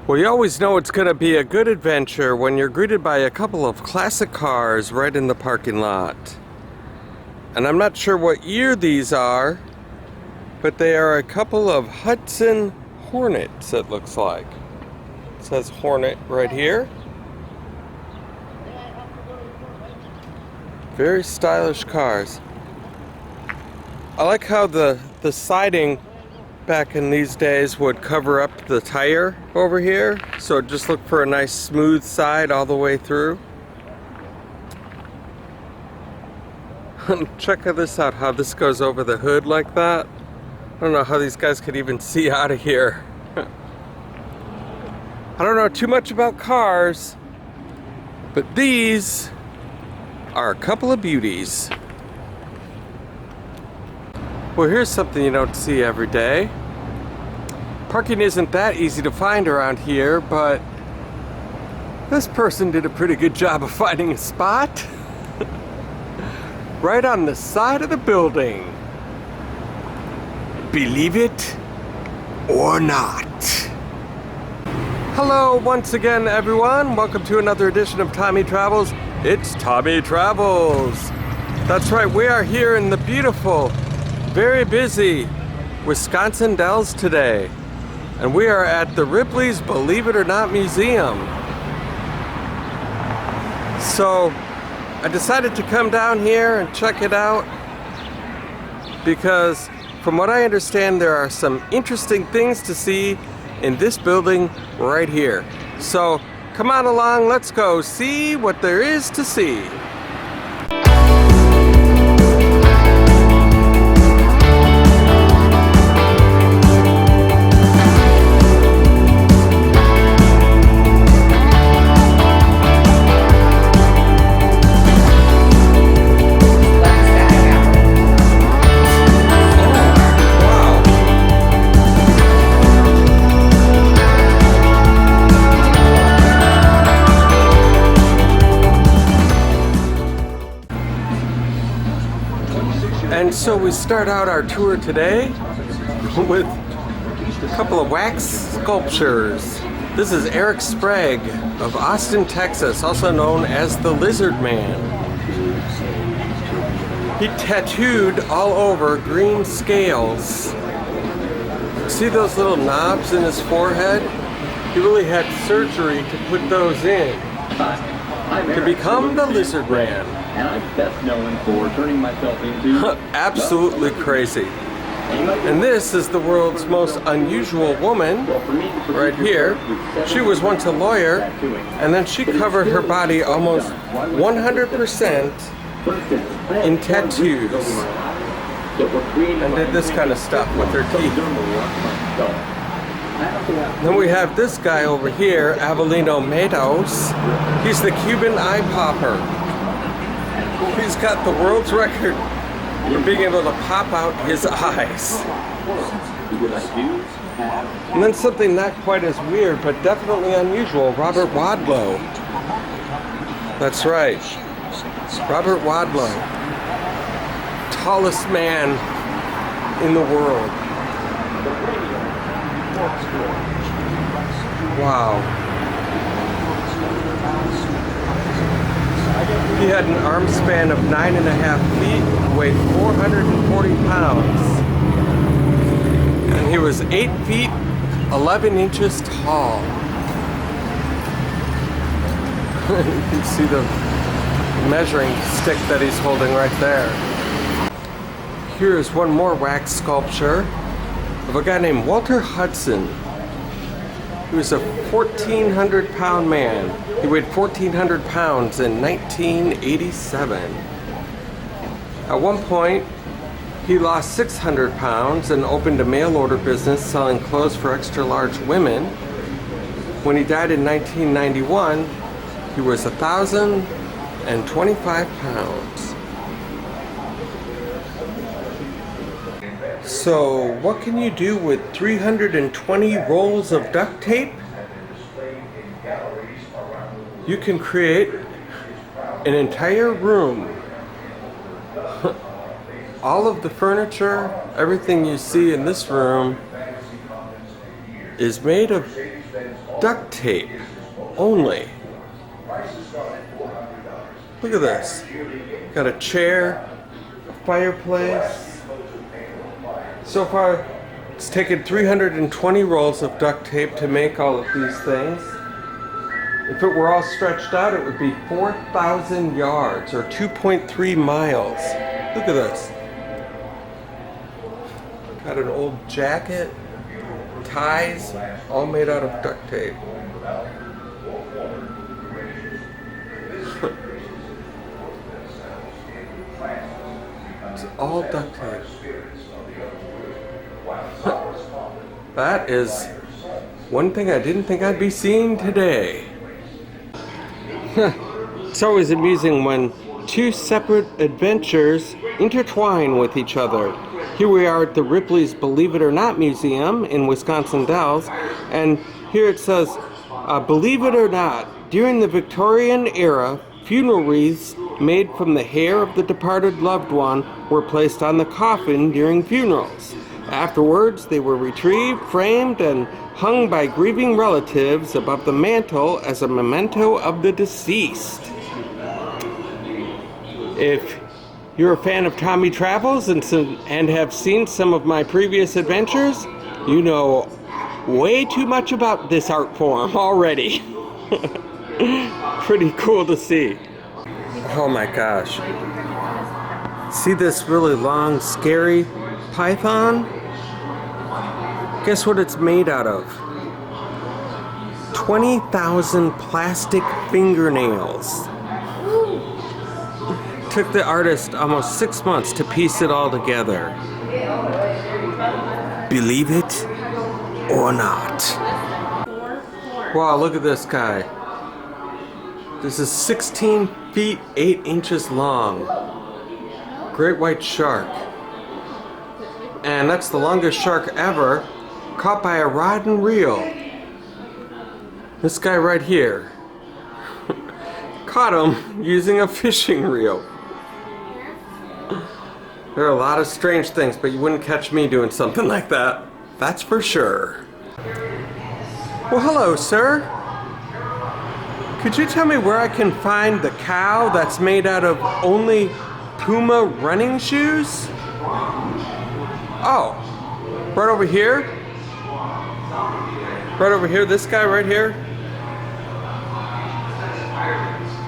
Well, you always know it's going to be a good adventure when you're greeted by a couple of classic cars right in the parking lot. And I'm not sure what year these are, but they are a couple of Hudson Hornets, it looks like. It says Hornet right here. Very stylish cars. I like how the siding back in these days would cover up the tire over here, so just look for a nice smooth side all the way through. Check this out, how this goes over the hood like that. I don't know how these guys could even see out of here. I don't know too much about cars, but these are a couple of beauties. Well, here's something you don't see every day. Parking isn't that easy to find around here, but this person did a pretty good job of finding a spot. Right on the side of the building. Believe it or not. Hello once again, everyone. Welcome to another edition of Tommy Travels. It's Tommy Travels. That's right, we are here in the beautiful, very busy Wisconsin Dells today. And we are at the Ripley's Believe It or Not Museum. So I decided to come down here and check it out because from what I understand there are some interesting things to see in this building right here. So come on along, let's go see what there is to see. And so we start out our tour today with a couple of wax sculptures. This is Eric Sprague of Austin, Texas, also known as the Lizard Man. He tattooed all over green scales. See those little knobs in his forehead? He really had surgery to put those in to become the Lizard Man. And I'm best known for turning myself into... Absolutely crazy. And this is the world's most unusual woman, right here. She was once a lawyer, and then she covered her body almost 100% in tattoos. And did this kind of stuff with her teeth. Then we have this guy over here, Avelino Matos. He's the Cuban eye popper. He's got the world's record for being able to pop out his eyes. And then something not quite as weird, but definitely unusual, Robert Wadlow. That's right, Robert Wadlow. Tallest man in the world. Wow. He had an arm span of 9.5 feet, weighed 440 pounds. And he was 8 feet, 11 inches tall. You can see the measuring stick that he's holding right there. Here's one more wax sculpture of a guy named Walter Hudson. He was a 1,400-pound man. He weighed 1,400 pounds in 1987. At one point, he lost 600 pounds and opened a mail-order business selling clothes for extra-large women. When he died in 1991, he was 1,025 pounds. So, what can you do with 320 rolls of duct tape? You can create an entire room. All of the furniture, everything you see in this room is made of duct tape only. Look at this. Got a chair, a fireplace. So far, it's taken 320 rolls of duct tape to make all of these things. If it were all stretched out, it would be 4,000 yards or 2.3 miles. Look at this. Got an old jacket, ties, all made out of duct tape. It's all duct tape. That is one thing I didn't think I'd be seeing today. It's always amusing when two separate adventures intertwine with each other. Here we are at the Ripley's Believe It or Not Museum in Wisconsin Dell, and here it says, believe it or not, during the Victorian era, funeral wreaths made from the hair of the departed loved one were placed on the coffin during funerals. Afterwards, they were retrieved, framed, and hung by grieving relatives above the mantle as a memento of the deceased. If you're a fan of Tommy Travels and have seen some of my previous adventures, you know way too much about this art form already. Pretty cool to see. Oh my gosh. See this really long, scary python? Guess what it's made out of? 20,000 plastic fingernails. Took the artist almost 6 months to piece it all together. Believe it or not. Wow, look at this guy. This is 16 feet 8 inches long. Great white shark. And that's the longest shark ever caught by a rod and reel. This guy right here caught him using a fishing reel. There are a lot of strange things, but you wouldn't catch me doing something like that. That's for sure. Well, hello, sir. Could you tell me where I can find the cow that's made out of only Puma running shoes? Oh, right over here? Right over here, this guy right here?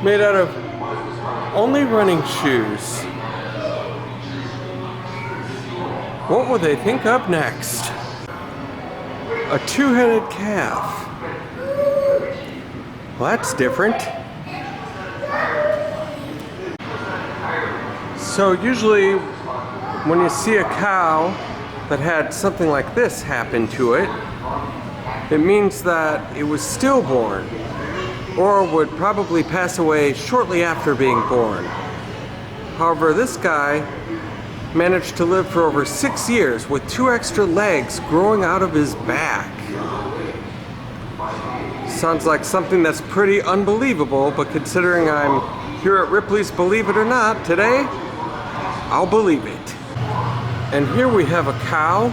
Made out of only running shoes. What will they think up next? A two-headed calf. Well, that's different. So usually when you see a cow that had something like this happen to it, it means that it was stillborn or would probably pass away shortly after being born. However, this guy managed to live for over 6 years with 2 extra legs growing out of his back. Sounds like something that's pretty unbelievable, but considering I'm here at Ripley's Believe It or Not today, I'll believe it. And here we have a cow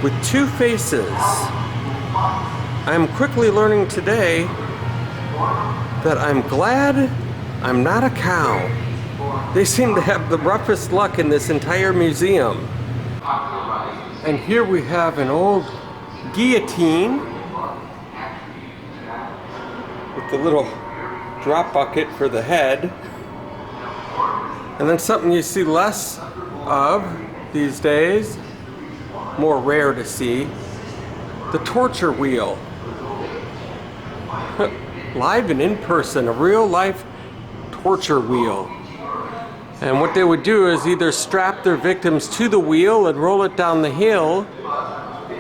with 2 faces. I'm quickly learning today that I'm glad I'm not a cow. They seem to have the roughest luck in this entire museum. And here we have an old guillotine with the little drop bucket for the head. And then something you see less of these days, more rare to see, the torture wheel. Live and in person, a real life torture wheel. And what they would do is either strap their victims to the wheel and roll it down the hill,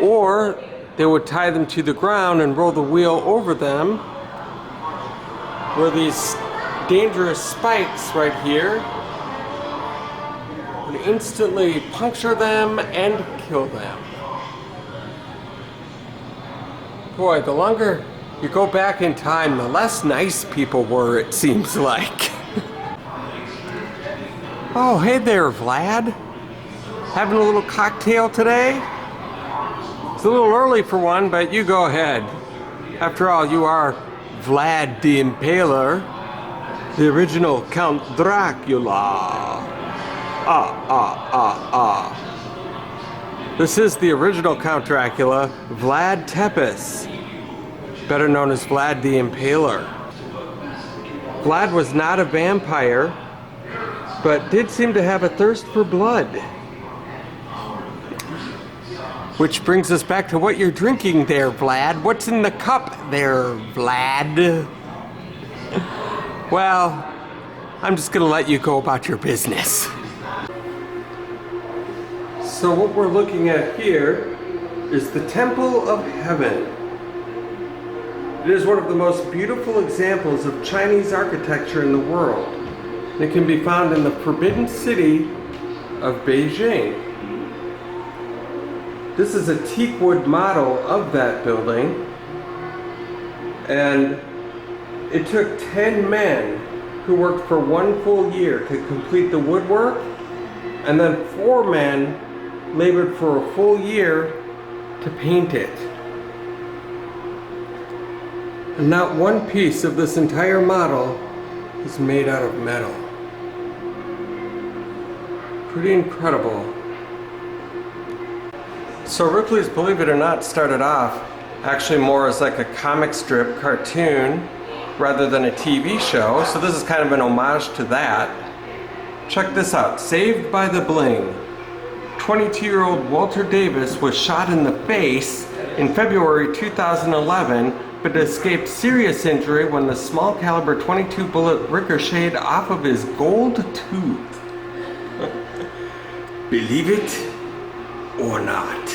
or they would tie them to the ground and roll the wheel over them, where these dangerous spikes right here would instantly puncture them and kill them. Boy, the longer you go back in time, the less nice people were, it seems like. Oh, hey there, Vlad. Having a little cocktail today? It's a little early for one, but you go ahead. After all, you are Vlad the Impaler, the original Count Dracula. This is the original Count Dracula, Vlad Tepes, better known as Vlad the Impaler. Vlad was not a vampire, but did seem to have a thirst for blood. Which brings us back to what you're drinking there, Vlad. What's in the cup there, Vlad? Well, I'm just gonna let you go about your business. So what we're looking at here is the Temple of Heaven. It is one of the most beautiful examples of Chinese architecture in the world. It can be found in the Forbidden City of Beijing. This is a teak wood model of that building, and it took 10 men who worked for 1 full year to complete the woodwork, and then 4 men labored for a full year to paint it. And not one piece of this entire model is made out of metal. Pretty incredible. So Ripley's Believe It or Not started off actually more as like a comic strip cartoon rather than a TV show. So this is kind of an homage to that. Check this out. Saved by the Bling. 22-year-old Walter Davis was shot in the face in February 2011, but escaped serious injury when the small caliber .22 bullet ricocheted off of his gold tooth. Believe it or not.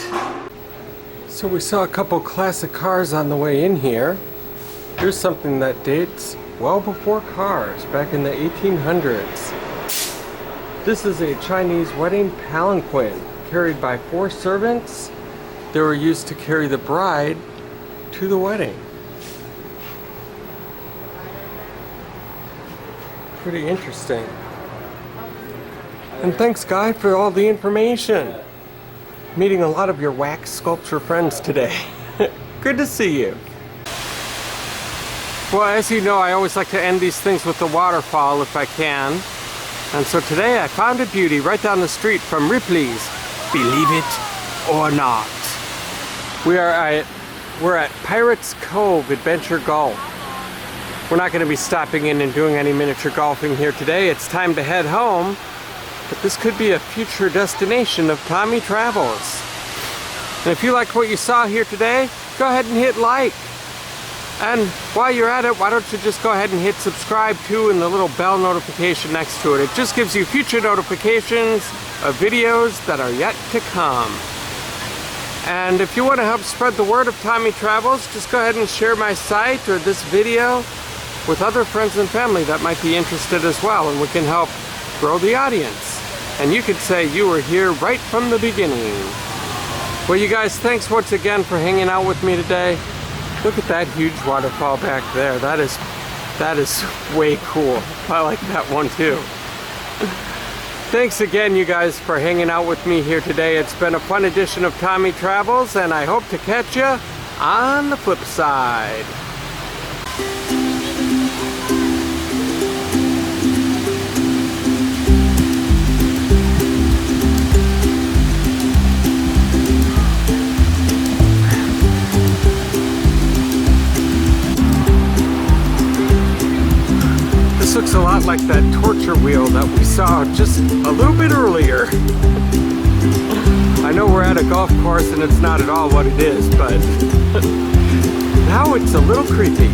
So we saw a couple classic cars on the way in here. Here's something that dates well before cars, back in the 1800s. This is a Chinese wedding palanquin carried by 4 servants. They were used to carry the bride to the wedding. Pretty interesting. And thanks, Guy, for all the information. Meeting a lot of your wax sculpture friends today. Good to see you. Well, as you know, I always like to end these things with the waterfall if I can. And so today I found a beauty right down the street from Ripley's, Believe It or Not. We're at Pirates Cove Adventure Golf. We're not going to be stopping in and doing any miniature golfing here today. It's time to head home. But this could be a future destination of Tommy Travels. And if you liked what you saw here today, go ahead and hit like. And while you're at it, why don't you just go ahead and hit subscribe too, and the little bell notification next to it. It just gives you future notifications of videos that are yet to come. And if you want to help spread the word of Tommy Travels, just go ahead and share my site or this video with other friends and family that might be interested as well, and we can help grow the audience. And you could say you were here right from the beginning. Well, you guys, thanks once again for hanging out with me today. Look at that huge waterfall back there. That is way cool. I like that one too. Thanks again, you guys, for hanging out with me here today. It's been a fun edition of Tommy Travels, and I hope to catch you on the flip side. This looks a lot like that torture wheel that we saw just a little bit earlier. I know we're at a golf course and it's not at all what it is, but now it's a little creepy.